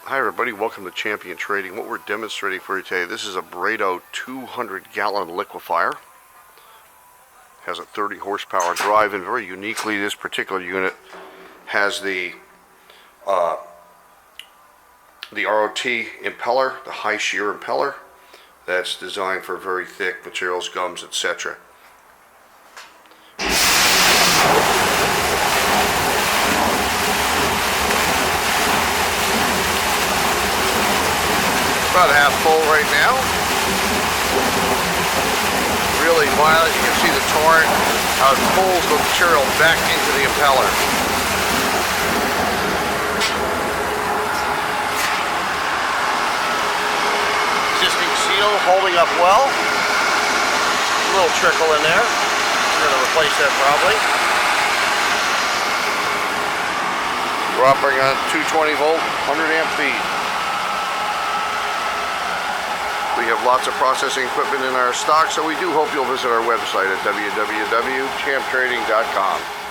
Hi everybody, welcome to Champion Trading. What we're demonstrating for you today, this is a Breddo 200-gallon liquefier. Has a 30 horsepower drive, and very uniquely this particular unit has the ROT impeller, the high shear impeller, that's designed for very thick materials, gums, etc. About half full right now. Really violent. You can see the torrent, how it pulls the material back into the impeller. Existing seal holding up well. A little trickle in there. We're going to replace that probably. We're operating on 220 volt, 100 amp feed. We have lots of processing equipment in our stock, so we do hope you'll visit our website at www.champtrading.com.